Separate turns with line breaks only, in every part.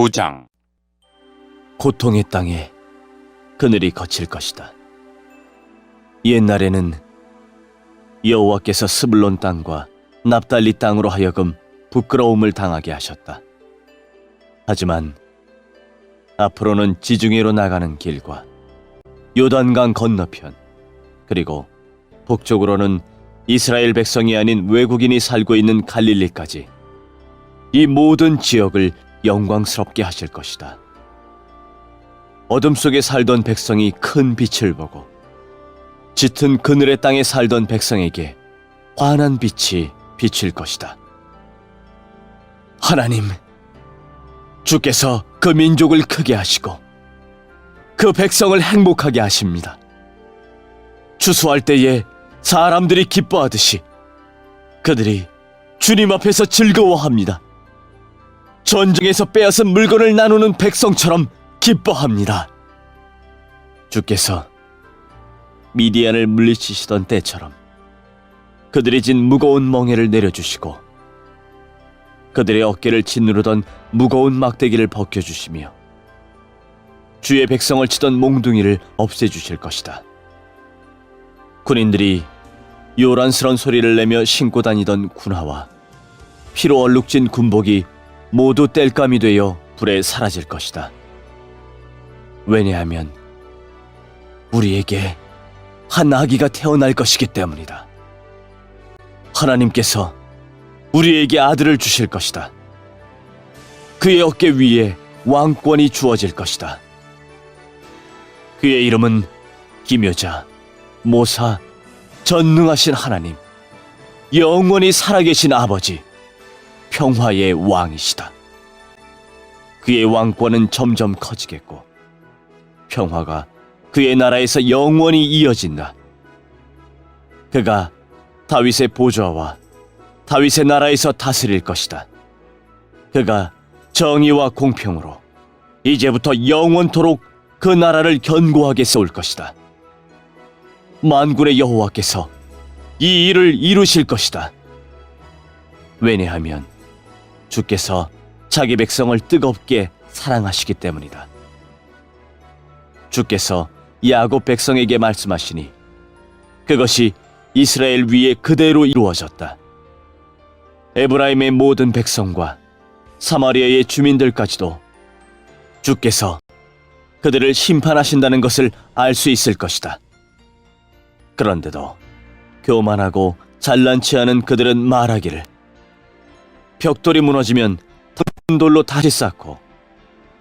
9장.
고통의 땅에 그늘이 거칠 것이다. 옛날에는 여호와께서 스불론 땅과 납달리 땅으로 하여금 부끄러움을 당하게 하셨다. 하지만 앞으로는 지중해로 나가는 길과 요단강 건너편, 그리고 북쪽으로는 이스라엘 백성이 아닌 외국인이 살고 있는 갈릴리까지 이 모든 지역을 영광스럽게 하실 것이다. 어둠 속에 살던 백성이 큰 빛을 보고 짙은 그늘의 땅에 살던 백성에게 환한 빛이 비칠 것이다. 하나님, 주께서 그 민족을 크게 하시고 그 백성을 행복하게 하십니다. 추수할 때에 사람들이 기뻐하듯이 그들이 주님 앞에서 즐거워합니다. 전쟁에서 빼앗은 물건을 나누는 백성처럼 기뻐합니다. 주께서 미디안을 물리치시던 때처럼 그들이 진 무거운 멍에를 내려주시고 그들의 어깨를 짓누르던 무거운 막대기를 벗겨주시며 주의 백성을 치던 몽둥이를 없애주실 것이다. 군인들이 요란스런 소리를 내며 신고 다니던 군화와 피로 얼룩진 군복이 모두 땔감이 되어 불에 사라질 것이다. 왜냐하면 우리에게 한 아기가 태어날 것이기 때문이다. 하나님께서 우리에게 아들을 주실 것이다. 그의 어깨 위에 왕권이 주어질 것이다. 그의 이름은 기묘자, 모사, 전능하신 하나님, 영원히 살아계신 아버지, 평화의 왕이시다. 그의 왕권은 점점 커지겠고 평화가 그의 나라에서 영원히 이어진다. 그가 다윗의 보좌와 다윗의 나라에서 다스릴 것이다. 그가 정의와 공평으로 이제부터 영원토록 그 나라를 견고하게 세울 것이다. 만군의 여호와께서 이 일을 이루실 것이다. 왜냐하면 주께서 자기 백성을 뜨겁게 사랑하시기 때문이다. 주께서 야곱 백성에게 말씀하시니 그것이 이스라엘 위에 그대로 이루어졌다. 에브라임의 모든 백성과 사마리아의 주민들까지도 주께서 그들을 심판하신다는 것을 알 수 있을 것이다. 그런데도 교만하고 잘난치 않은 그들은 말하기를 벽돌이 무너지면 돌로 다시 쌓고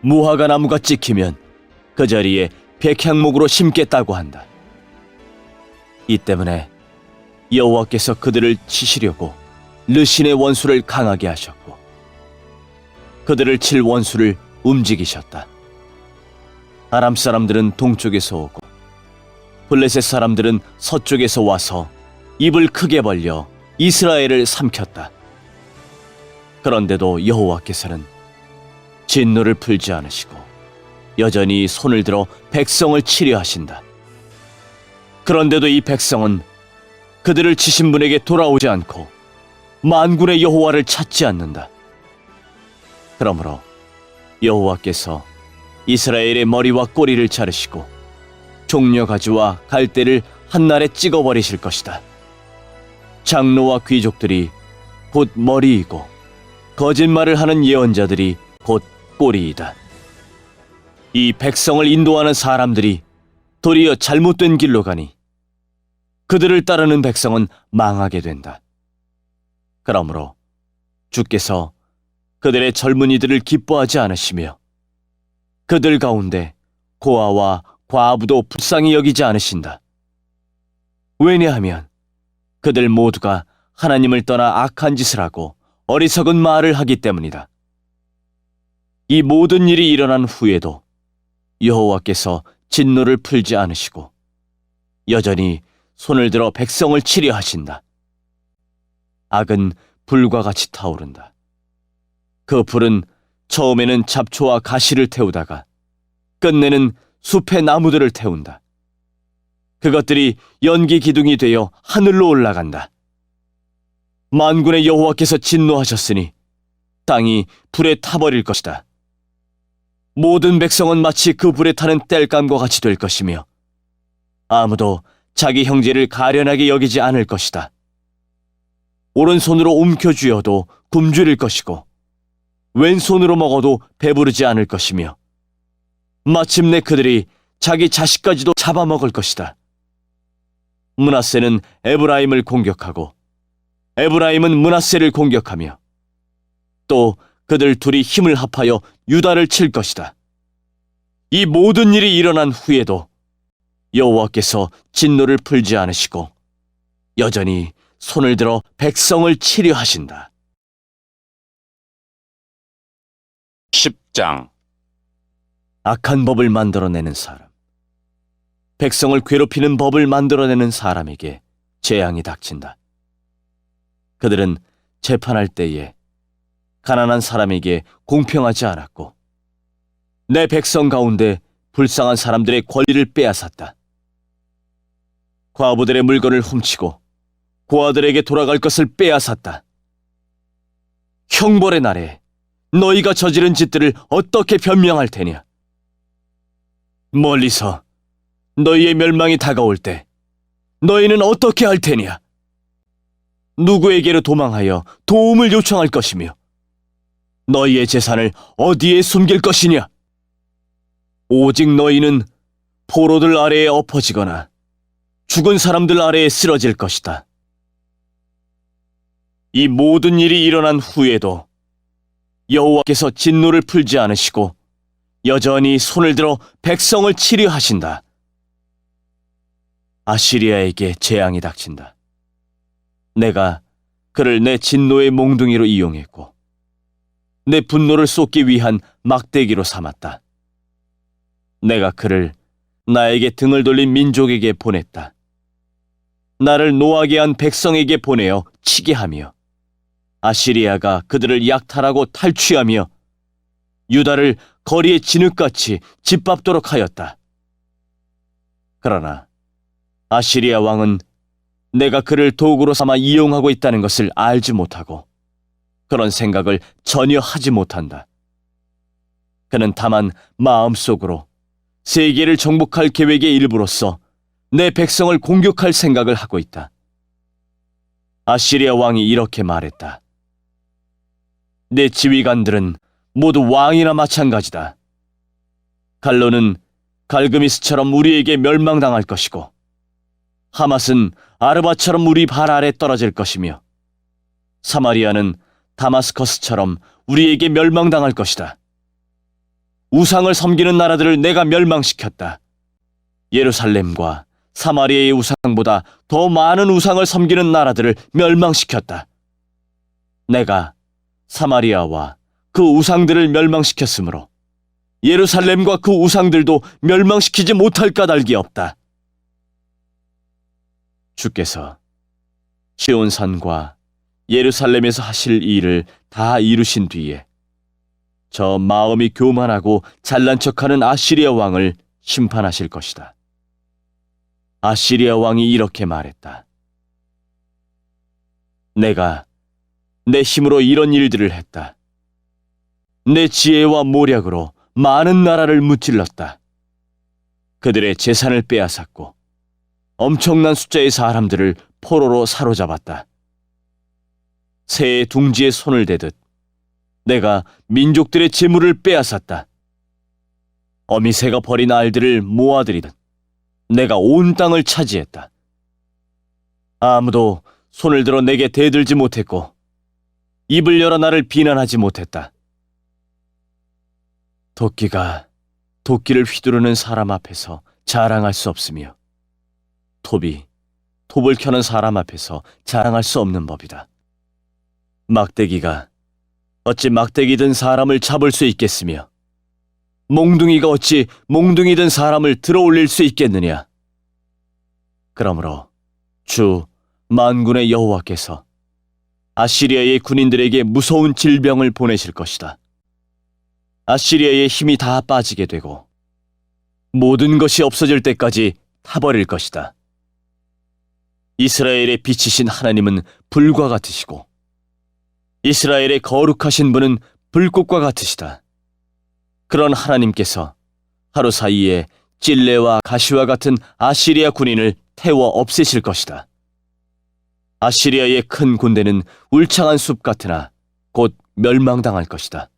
무화과 나무가 찍히면 그 자리에 백향목으로 심겠다고 한다. 이 때문에 여호와께서 그들을 치시려고 르신의 원수를 강하게 하셨고 그들을 칠 원수를 움직이셨다. 아람 사람들은 동쪽에서 오고 블레셋 사람들은 서쪽에서 와서 입을 크게 벌려 이스라엘을 삼켰다. 그런데도 여호와께서는 진노를 풀지 않으시고 여전히 손을 들어 백성을 치려 하신다. 그런데도 이 백성은 그들을 치신 분에게 돌아오지 않고 만군의 여호와를 찾지 않는다. 그러므로 여호와께서 이스라엘의 머리와 꼬리를 자르시고 종려가지와 갈대를 한날에 찍어버리실 것이다. 장로와 귀족들이 곧 머리이고 거짓말을 하는 예언자들이 곧 꼬리이다. 이 백성을 인도하는 사람들이 도리어 잘못된 길로 가니 그들을 따르는 백성은 망하게 된다. 그러므로 주께서 그들의 젊은이들을 기뻐하지 않으시며 그들 가운데 고아와 과부도 불쌍히 여기지 않으신다. 왜냐하면 그들 모두가 하나님을 떠나 악한 짓을 하고 어리석은 말을 하기 때문이다. 이 모든 일이 일어난 후에도 여호와께서 진노를 풀지 않으시고 여전히 손을 들어 백성을 치려 하신다. 악은 불과 같이 타오른다. 그 불은 처음에는 잡초와 가시를 태우다가 끝내는 숲의 나무들을 태운다. 그것들이 연기 기둥이 되어 하늘로 올라간다. 만군의 여호와께서 진노하셨으니 땅이 불에 타버릴 것이다. 모든 백성은 마치 그 불에 타는 땔감과 같이 될 것이며 아무도 자기 형제를 가련하게 여기지 않을 것이다. 오른손으로 움켜쥐어도 굶주릴 것이고 왼손으로 먹어도 배부르지 않을 것이며 마침내 그들이 자기 자식까지도 잡아먹을 것이다. 므낫세는 에브라임을 공격하고 에브라임은 므낫세를 공격하며 또 그들 둘이 힘을 합하여 유다를 칠 것이다. 이 모든 일이 일어난 후에도 여호와께서 진노를 풀지 않으시고 여전히 손을 들어 백성을 치려 하신다.
10장.
악한 법을 만들어내는 사람, 백성을 괴롭히는 법을 만들어내는 사람에게 재앙이 닥친다. 그들은 재판할 때에 가난한 사람에게 공평하지 않았고 내 백성 가운데 불쌍한 사람들의 권리를 빼앗았다. 과부들의 물건을 훔치고 고아들에게 돌아갈 것을 빼앗았다. 형벌의 날에 너희가 저지른 짓들을 어떻게 변명할 테냐? 멀리서 너희의 멸망이 다가올 때 너희는 어떻게 할 테냐? 누구에게로 도망하여 도움을 요청할 것이며 너희의 재산을 어디에 숨길 것이냐? 오직 너희는 포로들 아래에 엎어지거나 죽은 사람들 아래에 쓰러질 것이다. 이 모든 일이 일어난 후에도 여호와께서 진노를 풀지 않으시고 여전히 손을 들어 백성을 치려 하신다. 아시리아에게 재앙이 닥친다. 내가 그를 내 진노의 몽둥이로 이용했고 내 분노를 쏟기 위한 막대기로 삼았다. 내가 그를 나에게 등을 돌린 민족에게 보냈다. 나를 노하게 한 백성에게 보내어 치게 하며 아시리아가 그들을 약탈하고 탈취하며 유다를 거리의 진흙같이 짓밟도록 하였다. 그러나 아시리아 왕은 내가 그를 도구로 삼아 이용하고 있다는 것을 알지 못하고 그런 생각을 전혀 하지 못한다. 그는 다만 마음속으로 세계를 정복할 계획의 일부로서 내 백성을 공격할 생각을 하고 있다. 아시리아 왕이 이렇게 말했다. 내 지휘관들은 모두 왕이나 마찬가지다. 갈로는 갈그미스처럼 우리에게 멸망당할 것이고 하맛은 아르바처럼 우리 발 아래 떨어질 것이며 사마리아는 다마스커스처럼 우리에게 멸망당할 것이다. 우상을 섬기는 나라들을 내가 멸망시켰다. 예루살렘과 사마리아의 우상보다 더 많은 우상을 섬기는 나라들을 멸망시켰다. 내가 사마리아와 그 우상들을 멸망시켰으므로 예루살렘과 그 우상들도 멸망시키지 못할 까닭이 없다. 주께서 시온산과 예루살렘에서 하실 일을 다 이루신 뒤에 저 마음이 교만하고 잘난 척하는 아시리아 왕을 심판하실 것이다. 아시리아 왕이 이렇게 말했다. 내가 내 힘으로 이런 일들을 했다. 내 지혜와 모략으로 많은 나라를 무찔렀다. 그들의 재산을 빼앗았고 엄청난 숫자의 사람들을 포로로 사로잡았다. 새의 둥지에 손을 대듯 내가 민족들의 재물을 빼앗았다. 어미새가 버린 알들을 모아들이듯 내가 온 땅을 차지했다. 아무도 손을 들어 내게 대들지 못했고 입을 열어 나를 비난하지 못했다. 도끼가 도끼를 휘두르는 사람 앞에서 자랑할 수 없으며 톱이 톱을 켜는 사람 앞에서 자랑할 수 없는 법이다. 막대기가 어찌 막대기 든 사람을 잡을 수 있겠으며 몽둥이가 어찌 몽둥이 든 사람을 들어올릴 수 있겠느냐. 그러므로 주 만군의 여호와께서 아시리아의 군인들에게 무서운 질병을 보내실 것이다. 아시리아의 힘이 다 빠지게 되고 모든 것이 없어질 때까지 타버릴 것이다. 이스라엘의 빛이신 하나님은 불과 같으시고 이스라엘의 거룩하신 분은 불꽃과 같으시다. 그런 하나님께서 하루 사이에 찔레와 가시와 같은 아시리아 군인을 태워 없애실 것이다. 아시리아의 큰 군대는 울창한 숲 같으나 곧 멸망당할 것이다.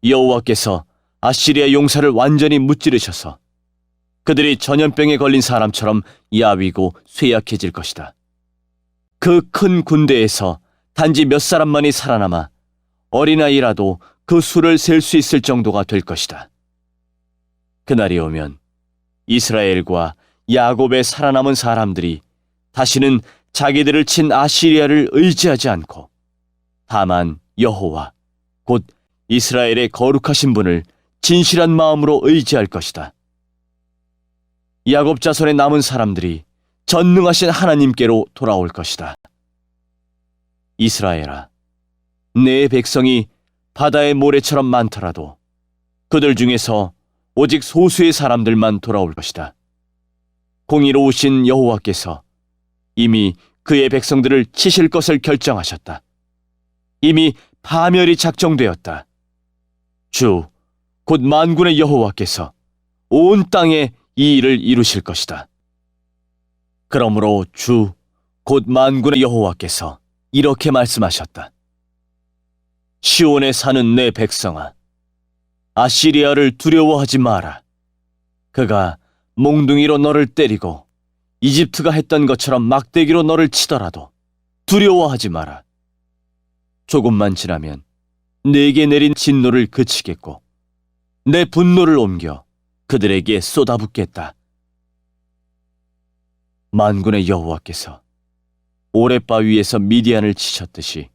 여호와께서 아시리아 용사를 완전히 무찌르셔서 그들이 전염병에 걸린 사람처럼 야위고 쇠약해질 것이다. 그 큰 군대에서 단지 몇 사람만이 살아남아 어린아이라도 그 수를 셀 수 있을 정도가 될 것이다. 그날이 오면 이스라엘과 야곱의 살아남은 사람들이 다시는 자기들을 친 아시리아를 의지하지 않고 다만 여호와 곧 이스라엘의 거룩하신 분을 진실한 마음으로 의지할 것이다. 야곱 자손에 남은 사람들이 전능하신 하나님께로 돌아올 것이다. 이스라엘아, 내 백성이 바다의 모래처럼 많더라도 그들 중에서 오직 소수의 사람들만 돌아올 것이다. 공의로우신 여호와께서 이미 그의 백성들을 치실 것을 결정하셨다. 이미 파멸이 작정되었다. 주, 곧 만군의 여호와께서 온 땅에 이 일을 이루실 것이다. 그러므로 주, 곧 만군의 여호와께서 이렇게 말씀하셨다. 시온에 사는 내 백성아, 아시리아를 두려워하지 마라. 그가 몽둥이로 너를 때리고 이집트가 했던 것처럼 막대기로 너를 치더라도 두려워하지 마라. 조금만 지나면 내게 내린 진노를 그치겠고 내 분노를 옮겨 그들에게 쏟아붓겠다. 만군의 여호와께서 오랫바 위에서 미디안을 치셨듯이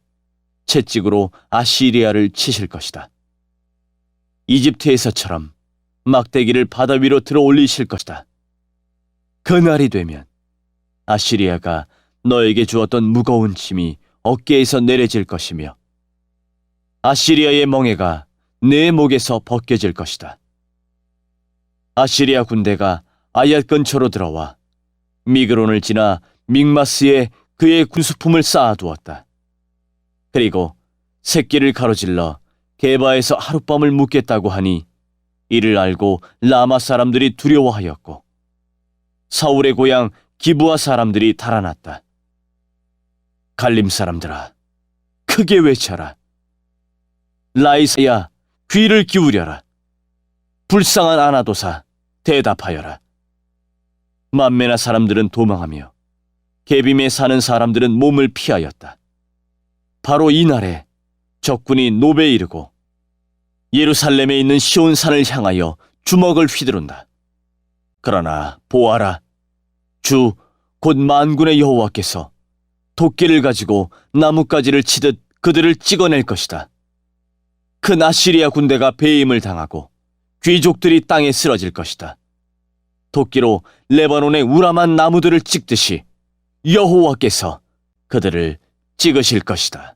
채찍으로 아시리아를 치실 것이다. 이집트에서처럼 막대기를 바다 위로 들어 올리실 것이다. 그날이 되면 아시리아가 너에게 주었던 무거운 짐이 어깨에서 내려질 것이며 아시리아의 멍에가 내 목에서 벗겨질 것이다. 아시리아 군대가 아얏 근처로 들어와 미그론을 지나 믹마스에 그의 군수품을 쌓아두었다. 그리고 새끼를 가로질러 게바에서 하룻밤을 묵겠다고 하니 이를 알고 라마 사람들이 두려워하였고 사울의 고향 기브아 사람들이 달아났다. 갈림 사람들아, 크게 외쳐라. 라이사야, 귀를 기울여라. 불쌍한 아나도사, 대답하여라. 만메나 사람들은 도망하며 게빔에 사는 사람들은 몸을 피하였다. 바로 이날에 적군이 노베에 이르고 예루살렘에 있는 시온산을 향하여 주먹을 휘두른다. 그러나 보아라, 주 곧 만군의 여호와께서 도끼를 가지고 나뭇가지를 치듯 그들을 찍어낼 것이다. 큰 아시리아 군대가 배임을 당하고 귀족들이 땅에 쓰러질 것이다. 도끼로 레바논의 우람한 나무들을 찍듯이 여호와께서 그들을 찍으실 것이다.